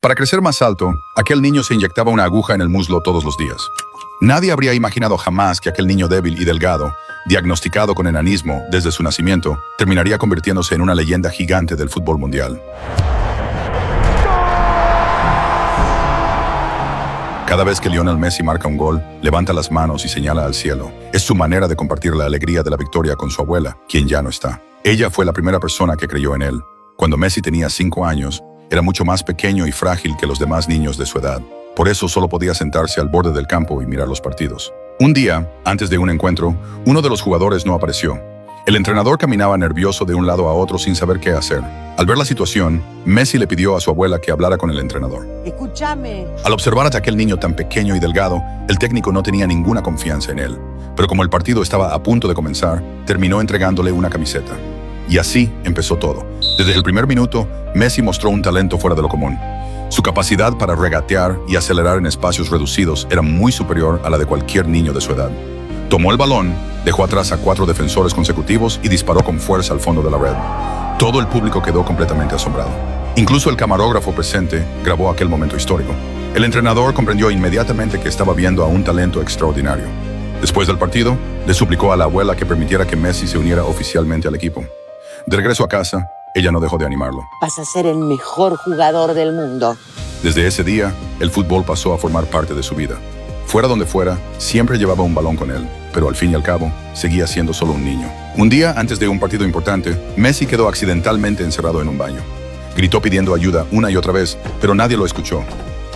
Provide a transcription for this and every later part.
Para crecer más alto, aquel niño se inyectaba una aguja en el muslo todos los días. Nadie habría imaginado jamás que aquel niño débil y delgado, diagnosticado con enanismo desde su nacimiento, terminaría convirtiéndose en una leyenda gigante del fútbol mundial. Cada vez que Lionel Messi marca un gol, levanta las manos y señala al cielo. Es su manera de compartir la alegría de la victoria con su abuela, quien ya no está. Ella fue la primera persona que creyó en él. Cuando Messi tenía 5 años, era mucho más pequeño y frágil que los demás niños de su edad. Por eso solo podía sentarse al borde del campo y mirar los partidos. Un día, antes de un encuentro, uno de los jugadores no apareció. El entrenador caminaba nervioso de un lado a otro sin saber qué hacer. Al ver la situación, Messi le pidió a su abuela que hablara con el entrenador. Escúchame. Al observar a aquel niño tan pequeño y delgado, el técnico no tenía ninguna confianza en él. Pero como el partido estaba a punto de comenzar, terminó entregándole una camiseta. Y así empezó todo. Desde el primer minuto, Messi mostró un talento fuera de lo común. Su capacidad para regatear y acelerar en espacios reducidos era muy superior a la de cualquier niño de su edad. Tomó el balón, dejó atrás a 4 defensores consecutivos y disparó con fuerza al fondo de la red. Todo el público quedó completamente asombrado. Incluso el camarógrafo presente grabó aquel momento histórico. El entrenador comprendió inmediatamente que estaba viendo a un talento extraordinario. Después del partido, le suplicó a la abuela que permitiera que Messi se uniera oficialmente al equipo. De regreso a casa, ella no dejó de animarlo. Vas a ser el mejor jugador del mundo. Desde ese día, el fútbol pasó a formar parte de su vida. Fuera donde fuera, siempre llevaba un balón con él, pero al fin y al cabo, seguía siendo solo un niño. Un día, antes de un partido importante, Messi quedó accidentalmente encerrado en un baño. Gritó pidiendo ayuda una y otra vez, pero nadie lo escuchó.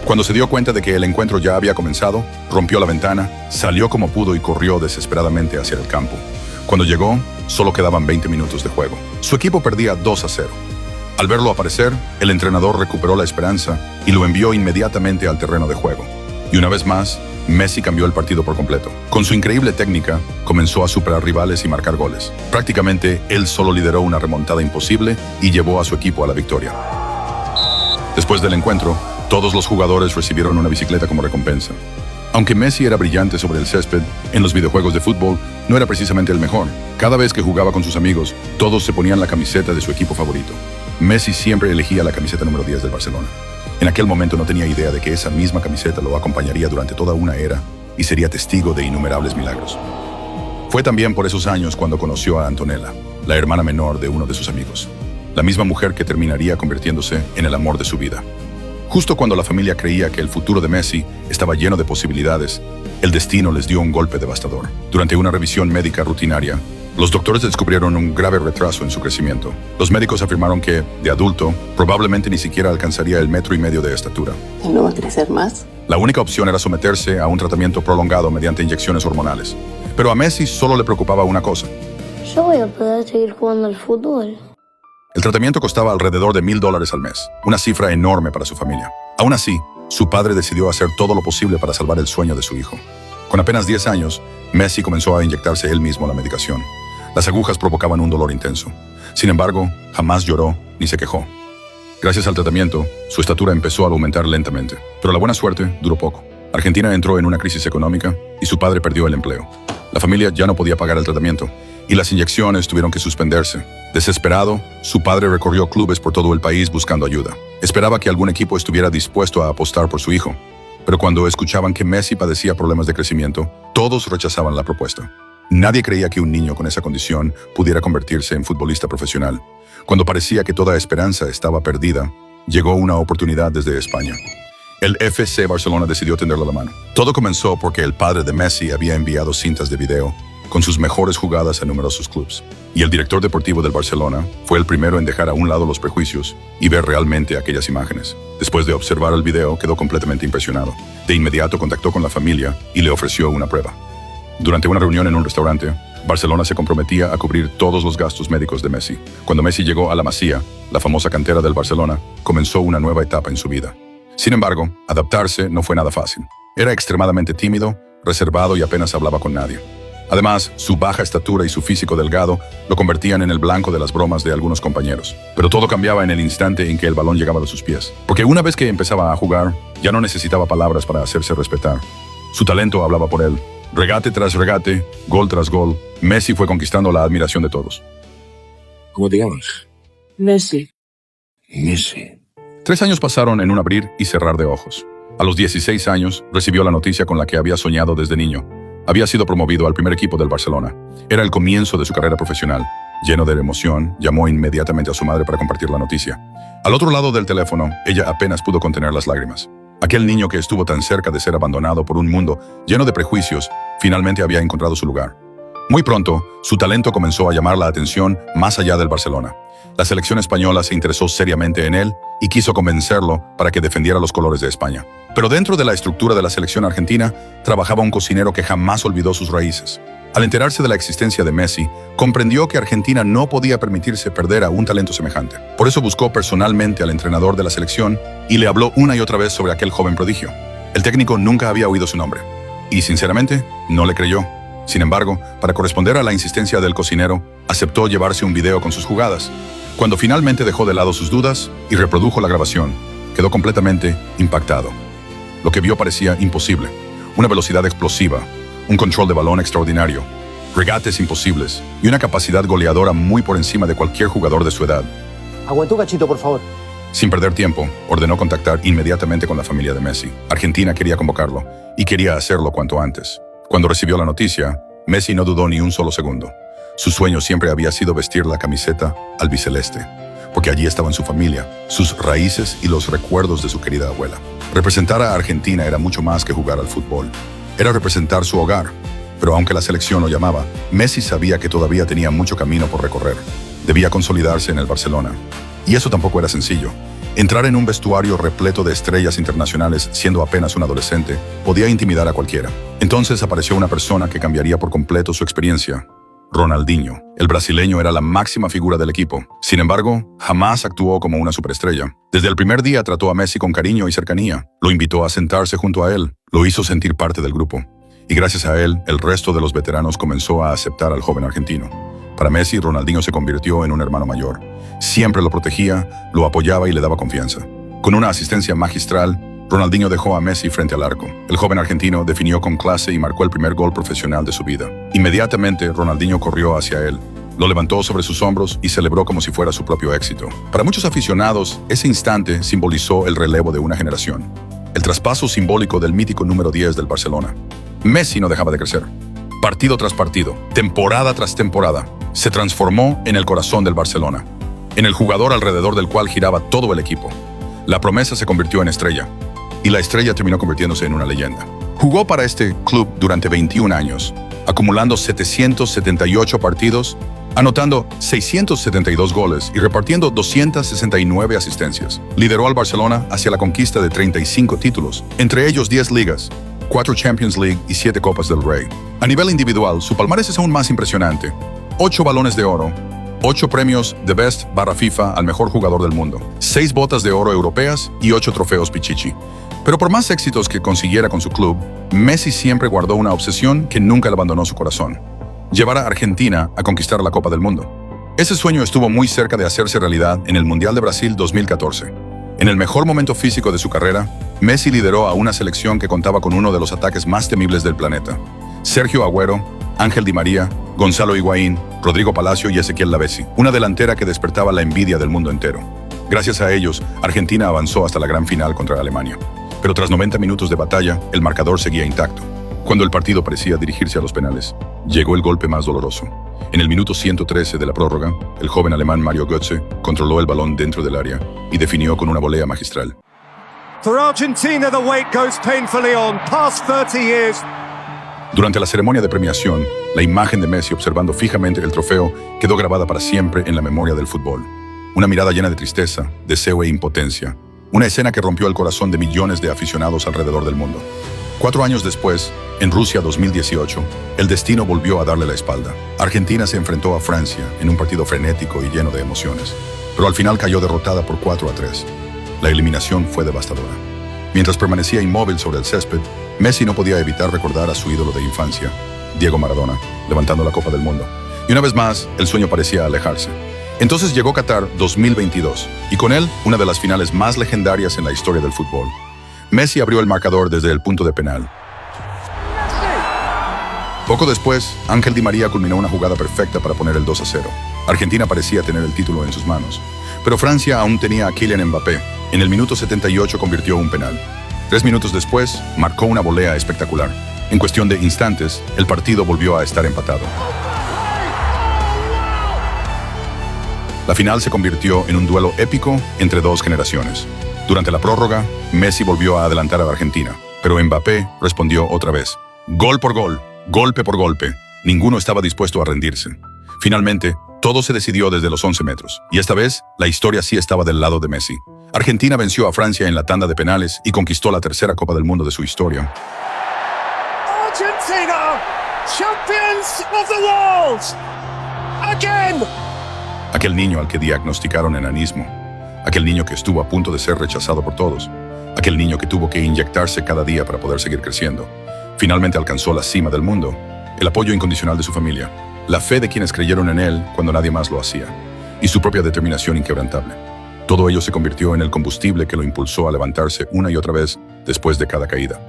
Cuando se dio cuenta de que el encuentro ya había comenzado, rompió la ventana, salió como pudo y corrió desesperadamente hacia el campo. Cuando llegó, solo quedaban 20 minutos de juego. Su equipo perdía 2-0. Al verlo aparecer, el entrenador recuperó la esperanza y lo envió inmediatamente al terreno de juego. Y una vez más, Messi cambió el partido por completo. Con su increíble técnica, comenzó a superar rivales y marcar goles. Prácticamente, él solo lideró una remontada imposible y llevó a su equipo a la victoria. Después del encuentro, todos los jugadores recibieron una bicicleta como recompensa. Aunque Messi era brillante sobre el césped, en los videojuegos de fútbol no era precisamente el mejor. Cada vez que jugaba con sus amigos, todos se ponían la camiseta de su equipo favorito. Messi siempre elegía la camiseta número 10 del Barcelona. En aquel momento no tenía idea de que esa misma camiseta lo acompañaría durante toda una era y sería testigo de innumerables milagros. Fue también por esos años cuando conoció a Antonella, la hermana menor de uno de sus amigos, la misma mujer que terminaría convirtiéndose en el amor de su vida. Justo cuando la familia creía que el futuro de Messi estaba lleno de posibilidades, el destino les dio un golpe devastador. Durante una revisión médica rutinaria, los doctores descubrieron un grave retraso en su crecimiento. Los médicos afirmaron que, de adulto, probablemente ni siquiera alcanzaría el 1,5 metros de estatura. ¿No va a crecer más? La única opción era someterse a un tratamiento prolongado mediante inyecciones hormonales. Pero a Messi solo le preocupaba una cosa. Yo voy a poder seguir jugando al fútbol. El tratamiento costaba alrededor de $1,000 al mes, una cifra enorme para su familia. Aún así, su padre decidió hacer todo lo posible para salvar el sueño de su hijo. Con apenas 10 años, Messi comenzó a inyectarse él mismo la medicación. Las agujas provocaban un dolor intenso. Sin embargo, jamás lloró ni se quejó. Gracias al tratamiento, su estatura empezó a aumentar lentamente. Pero la buena suerte duró poco. Argentina entró en una crisis económica y su padre perdió el empleo. La familia ya no podía pagar el tratamiento y las inyecciones tuvieron que suspenderse. Desesperado, su padre recorrió clubes por todo el país buscando ayuda. Esperaba que algún equipo estuviera dispuesto a apostar por su hijo. Pero cuando escuchaban que Messi padecía problemas de crecimiento, todos rechazaban la propuesta. Nadie creía que un niño con esa condición pudiera convertirse en futbolista profesional. Cuando parecía que toda esperanza estaba perdida, llegó una oportunidad desde España. El FC Barcelona decidió tenderle la mano. Todo comenzó porque el padre de Messi había enviado cintas de video con sus mejores jugadas a numerosos clubes. Y el director deportivo del Barcelona fue el primero en dejar a un lado los prejuicios y ver realmente aquellas imágenes. Después de observar el video, quedó completamente impresionado. De inmediato contactó con la familia y le ofreció una prueba. Durante una reunión en un restaurante, Barcelona se comprometía a cubrir todos los gastos médicos de Messi. Cuando Messi llegó a la Masía, la famosa cantera del Barcelona, comenzó una nueva etapa en su vida. Sin embargo, adaptarse no fue nada fácil. Era extremadamente tímido, reservado y apenas hablaba con nadie. Además, su baja estatura y su físico delgado lo convertían en el blanco de las bromas de algunos compañeros. Pero todo cambiaba en el instante en que el balón llegaba a sus pies. Porque una vez que empezaba a jugar, ya no necesitaba palabras para hacerse respetar. Su talento hablaba por él. Regate tras regate, gol tras gol, Messi fue conquistando la admiración de todos. ¿Cómo te llamas? Messi. Messi. 3 años pasaron en un abrir y cerrar de ojos. A los 16 años, recibió la noticia con la que había soñado desde niño. Había sido promovido al primer equipo del Barcelona. Era el comienzo de su carrera profesional. Lleno de emoción, llamó inmediatamente a su madre para compartir la noticia. Al otro lado del teléfono, ella apenas pudo contener las lágrimas. Aquel niño que estuvo tan cerca de ser abandonado por un mundo lleno de prejuicios, finalmente había encontrado su lugar. Muy pronto, su talento comenzó a llamar la atención más allá del Barcelona. La selección española se interesó seriamente en él y quiso convencerlo para que defendiera los colores de España. Pero dentro de la estructura de la selección argentina, trabajaba un cocinero que jamás olvidó sus raíces. Al enterarse de la existencia de Messi, comprendió que Argentina no podía permitirse perder a un talento semejante. Por eso buscó personalmente al entrenador de la selección y le habló una y otra vez sobre aquel joven prodigio. El técnico nunca había oído su nombre y, sinceramente, no le creyó. Sin embargo, para corresponder a la insistencia del cocinero, aceptó llevarse un video con sus jugadas. Cuando finalmente dejó de lado sus dudas y reprodujo la grabación, quedó completamente impactado. Lo que vio parecía imposible. Una velocidad explosiva, un control de balón extraordinario, regates imposibles y una capacidad goleadora muy por encima de cualquier jugador de su edad. Aguanta un cachito, por favor. Sin perder tiempo, ordenó contactar inmediatamente con la familia de Messi. Argentina quería convocarlo y quería hacerlo cuanto antes. Cuando recibió la noticia, Messi no dudó ni un solo segundo. Su sueño siempre había sido vestir la camiseta albiceleste, porque allí estaban su familia, sus raíces y los recuerdos de su querida abuela. Representar a Argentina era mucho más que jugar al fútbol. Era representar su hogar. Pero aunque la selección lo llamaba, Messi sabía que todavía tenía mucho camino por recorrer. Debía consolidarse en el Barcelona. Y eso tampoco era sencillo. Entrar en un vestuario repleto de estrellas internacionales siendo apenas un adolescente podía intimidar a cualquiera. Entonces apareció una persona que cambiaría por completo su experiencia. Ronaldinho. El brasileño era la máxima figura del equipo. Sin embargo, jamás actuó como una superestrella. Desde el primer día trató a Messi con cariño y cercanía. Lo invitó a sentarse junto a él. Lo hizo sentir parte del grupo. Y gracias a él, el resto de los veteranos comenzó a aceptar al joven argentino. Para Messi, Ronaldinho se convirtió en un hermano mayor. Siempre lo protegía, lo apoyaba y le daba confianza. Con una asistencia magistral, Ronaldinho dejó a Messi frente al arco. El joven argentino definió con clase y marcó el primer gol profesional de su vida. Inmediatamente, Ronaldinho corrió hacia él, lo levantó sobre sus hombros y celebró como si fuera su propio éxito. Para muchos aficionados, ese instante simbolizó el relevo de una generación. El traspaso simbólico del mítico número 10 del Barcelona. Messi no dejaba de crecer. Partido tras partido, temporada tras temporada, se transformó en el corazón del Barcelona, en el jugador alrededor del cual giraba todo el equipo. La promesa se convirtió en estrella, y la estrella terminó convirtiéndose en una leyenda. Jugó para este club durante 21 años, acumulando 778 partidos, anotando 672 goles y repartiendo 269 asistencias. Lideró al Barcelona hacia la conquista de 35 títulos, entre ellos 10 ligas, 4 Champions League y 7 Copas del Rey. A nivel individual, su palmarés es aún más impresionante. 8 balones de oro, 8 premios de Best/FIFA al mejor jugador del mundo, 6 botas de oro europeas y 8 trofeos Pichichi. Pero por más éxitos que consiguiera con su club, Messi siempre guardó una obsesión que nunca le abandonó su corazón: llevar a Argentina a conquistar la Copa del Mundo. Ese sueño estuvo muy cerca de hacerse realidad en el Mundial de Brasil 2014. En el mejor momento físico de su carrera, Messi lideró a una selección que contaba con uno de los ataques más temibles del planeta: Sergio Agüero, Ángel Di María, Gonzalo Higuaín, Rodrigo Palacio y Ezequiel Lavezzi, una delantera que despertaba la envidia del mundo entero. Gracias a ellos, Argentina avanzó hasta la gran final contra Alemania. Pero tras 90 minutos de batalla, el marcador seguía intacto. Cuando el partido parecía dirigirse a los penales, llegó el golpe más doloroso. En el minuto 113 de la prórroga, el joven alemán Mario Götze controló el balón dentro del área y definió con una volea magistral. For Argentina, the wait goes painfully on. Past 30 years. Durante la ceremonia de premiación, la imagen de Messi observando fijamente el trofeo quedó grabada para siempre en la memoria del fútbol. Una mirada llena de tristeza, deseo e impotencia. Una escena que rompió el corazón de millones de aficionados alrededor del mundo. 4 años después, en Rusia 2018, el destino volvió a darle la espalda. Argentina se enfrentó a Francia en un partido frenético y lleno de emociones, pero al final cayó derrotada por 4-3. La eliminación fue devastadora. Mientras permanecía inmóvil sobre el césped, Messi no podía evitar recordar a su ídolo de infancia, Diego Maradona, levantando la Copa del Mundo. Y una vez más, el sueño parecía alejarse. Entonces llegó Qatar 2022, y con él, una de las finales más legendarias en la historia del fútbol. Messi abrió el marcador desde el punto de penal. Poco después, Ángel Di María culminó una jugada perfecta para poner el 2-0. Argentina parecía tener el título en sus manos, pero Francia aún tenía a Kylian Mbappé, En el minuto 78 convirtió un penal. 3 minutos después, marcó una volea espectacular. En cuestión de instantes, el partido volvió a estar empatado. La final se convirtió en un duelo épico entre dos generaciones. Durante la prórroga, Messi volvió a adelantar a la Argentina, pero Mbappé respondió otra vez. Gol por gol, golpe por golpe. Ninguno estaba dispuesto a rendirse. Finalmente, todo se decidió desde los 11 metros, y esta vez, la historia sí estaba del lado de Messi. Argentina venció a Francia en la tanda de penales y conquistó la tercera Copa del Mundo de su historia. Argentina, champions of the world! Again! Aquel niño al que diagnosticaron enanismo. Aquel niño que estuvo a punto de ser rechazado por todos. Aquel niño que tuvo que inyectarse cada día para poder seguir creciendo. Finalmente alcanzó la cima del mundo. El apoyo incondicional de su familia. La fe de quienes creyeron en él cuando nadie más lo hacía. Y su propia determinación inquebrantable. Todo ello se convirtió en el combustible que lo impulsó a levantarse una y otra vez después de cada caída.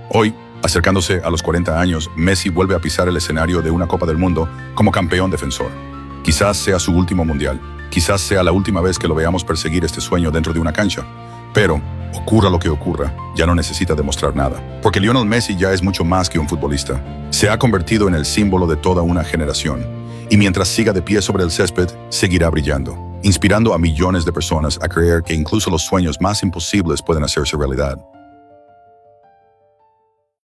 Hoy, acercándose a los 40 años, Messi vuelve a pisar el escenario de una Copa del Mundo como campeón defensor. Quizás sea su último mundial. Quizás sea la última vez que lo veamos perseguir este sueño dentro de una cancha. Pero, ocurra lo que ocurra, ya no necesita demostrar nada. Porque Lionel Messi ya es mucho más que un futbolista. Se ha convertido en el símbolo de toda una generación. Y mientras siga de pie sobre el césped, seguirá brillando, inspirando a millones de personas a creer que incluso los sueños más imposibles pueden hacerse realidad.